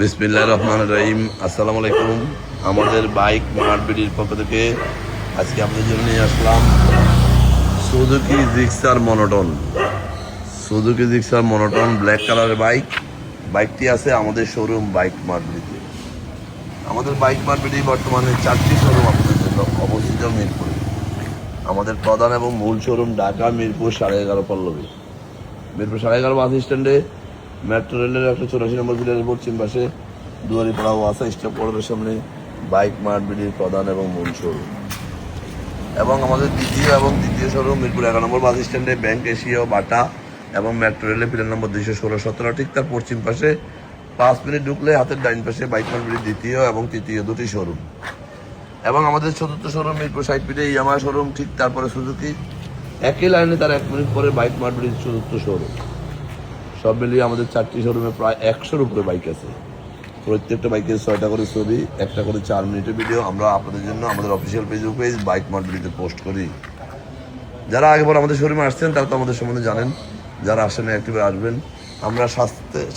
বিসমিল্লাহির রহমানির রহিম। আসসালামু আলাইকুম। আমাদের বাইক মার্ট বিডির পক্ষ থেকে আজকে আপনাদের জন্য নিয়ে আসলাম Suzuki Gixxer monotone. Suzuki Gixxer monotone black কালারের বাইকটি আছে আমাদের শোরুম বাইক মার্ট বিডিতে। আমাদের বাইক মার্ট বিডি বর্তমানে 4টি শোরুম আপনাদের জন্য অবস্থিত মিরপুরে। আমাদের প্রধান এবং মূল শোরুম ঢাকা মিরপুর 11.5 পল্লবী। মিরপুর 11.5 বাস স্ট্যান্ডে মেট্রো রেলের 184 নম্বর বিলের পশ্চিম পাশে দুয়ারিপাড়া ওয়াসা স্টপ রোডের সামনে বাইক মার্ট বিডির প্রধান এবং মূল শোরুম। এবং আমাদের দ্বিতীয় শোরুম মিরপুর 11 নম্বর বাস স্ট্যান্ডে ব্যাংক এশিয়া বাটা এবং মেট্রো রেলের পিলার নম্বর 216-17 ঠিক তার পশ্চিম পাশে 5 মিনিট ঢুকলে হাতের ডাইন পাশে বাইক মার্ট বিডির দ্বিতীয় এবং তৃতীয় দুটি শোরুম। এবং আমাদের চতুর্থ শোরুম মিরপুর 60 ফিটে ইয়ামা শোরুম, ঠিক তারপরে সুজুকি, একই লাইনে তার 1 মিনিট পরে বাইক মার্ট বিডির চতুর্থ শোরুম। সব মিলিয়ে আমাদের 4টি শোরুমে প্রায় 100-র উপরে বাইক আছে। প্রত্যেকটা বাইকের 6টা করে ছবি, একটা করে 4 মিনিটের ভিডিও আমরা আপনাদের জন্য আমাদের অফিসিয়াল পেজ বাইক মার্ট বিডিতে পোস্ট করি। যারা আগেবার আমাদের শোরুমে আসছেন তারা তো আমাদের সম্বন্ধে জানেন, যারা আসেন একটিবার আসবেন। আমরা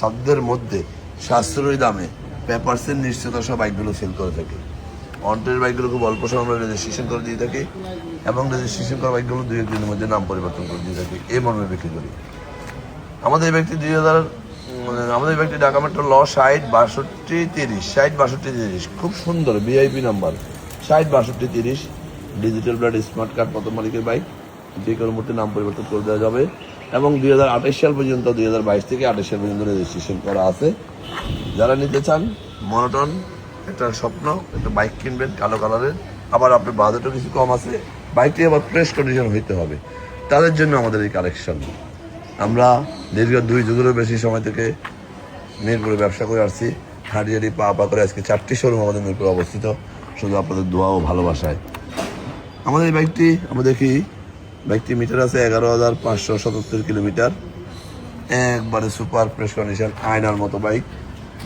সাধ্যের মধ্যে সাশ্রয়ী দামে পেপারসের নিশ্চয়তা সব বাইকগুলো সেল করে থাকি। অন্টের বাইকগুলো খুব অল্প সময় আমরা রেজিস্ট্রেশন করে দিয়ে থাকি এবং রেজিস্ট্রেশন করা বাইকগুলো 2-1 দিনের মধ্যে নাম পরিবর্তন করে দিয়ে থাকি, এই মর্মে বিক্রি করি। আমাদের এই ব্যক্তি আমাদের ব্যক্তি ঢাকা মেট্রো ল 60-62-30 খুব সুন্দর VIP number 60-62-30 digital plate smart card প্রথম মালিকের বাইক, যে কোনো মুহূর্তে নাম পরিবর্তন করে দেওয়া যাবে এবং 2028 সাল পর্যন্ত 2022 থেকে 28 সাল পর্যন্ত রেজিস্ট্রেশন করা আছে। যারা নিতে চান মনোটন একটা স্বপ্ন, একটা বাইক কিনবেন কালো কালারের, আবার আপনার বাজেটও কিছু কম আছে, বাইকটি আবার ফ্রেশ কন্ডিশন হইতে হবে, তাদের জন্য আমাদের এই কালেকশন। আমরা দীর্ঘ 2 যুগেরও বেশি সময় থেকে মিরপুরে ব্যবসা করে আসছি, হাঁটি পা করে আজকে 4টি শোরুম আমাদের মিরপুরে অবস্থিত, শুধু আপনাদের দোয়া ও ভালোবাসায়। আমাদের এই বাইকটি মিটার আছে 11,577 কিলোমিটার, একবারে সুপার ফ্রেশ কন্ডিশন, আয়নার মতো বাইক,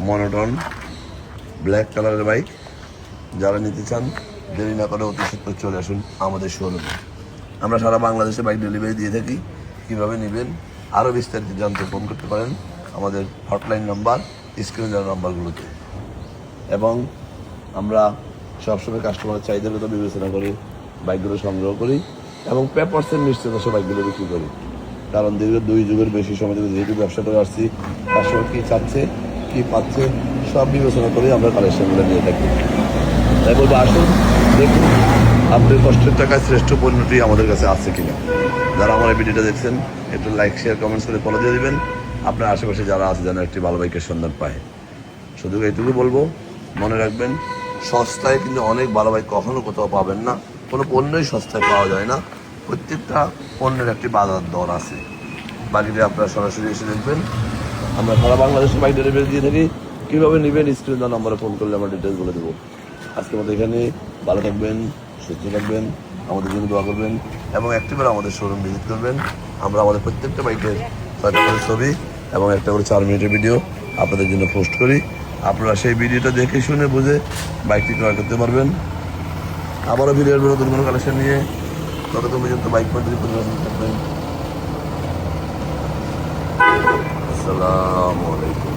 মনোটন ব্ল্যাক কালারের বাইক। যারা নিতে চান দেরি না করে অতি সত্ত্বর চলে আসুন আমাদের শোরুমে। আমরা সারা বাংলাদেশে বাইক ডেলিভারি দিয়ে থাকি। কীভাবে নেবেন আরও বিস্তারিত জানতে ফোন করতে পারেন আমাদের হটলাইন নাম্বার, স্ক্রিনে দেওয়া নাম্বারগুলোতে। এবং আমরা সবসময় কাস্টমারের চাহিদার বিবেচনা করে বাইকগুলো সংগ্রহ করি এবং পেপারসের নিশ্চয়তা সে বাইকগুলো বিক্রি করি। কারণ দীর্ঘ 2 যুগের বেশি সময় থেকে যেহেতু ব্যবসা করে আসছি, কাস্টমার কী চাচ্ছে কী পাচ্ছে সব বিবেচনা করে আমরা কালেকশনগুলো নিয়ে থাকি। তাই বলবো আসুন দেখুন আপনার কষ্টের টাকায় শ্রেষ্ঠ পণ্যটি আমাদের কাছে আছে কিনা। যারা আমার এই ভিডিওটা দেখছেন একটু লাইক শেয়ার কমেন্টস করে ফলো দিয়ে দেবেন। আপনার আশেপাশে যারা আছে যেন একটি ভালো বাইকের সন্ধান পায়। শুধু এইটুকু বলবো, মনে রাখবেন সস্তায় কিন্তু অনেক ভালো বাইক কখনো কোথাও পাবেন না, কোনো পণ্যই সস্তায় পাওয়া যায় না। প্রত্যেকটা পণ্যের একটি বাজার দর আছে, বাকিটা আপনারা সরাসরি এসে দেখবেন। আমরা সারা বাংলাদেশে বাইক ডেলিভারি দিয়ে থাকি। কীভাবে নেবেন স্ক্রিন দেওয়া নম্বরে ফোন করলে আমরা ডিটেলস বলে দেবো। আজকে আমাদের এখানে ভালো থাকবেন, সুস্থ থাকবেন, আমাদের জন্য দোয়া করবেন এবং একটিবার আমাদের শোরুম ভিজিট করবেন। আমরা আমাদের প্রত্যেকটা বাইকের 6টা করে ছবি এবং একটা করে 4 মিনিটের ভিডিও আপনাদের জন্য পোস্ট করি। আপনারা সেই ভিডিওটা দেখে শুনে বুঝে বাইকটি ক্রয় করতে পারবেন। আবারও ভিডিওর নতুন কোনো কালেকশন নিয়ে ততক্ষণ পর্যন্ত বাইক পদ্ধতি পরিবর্তন করবেন। আসসালামু আলাইকুম।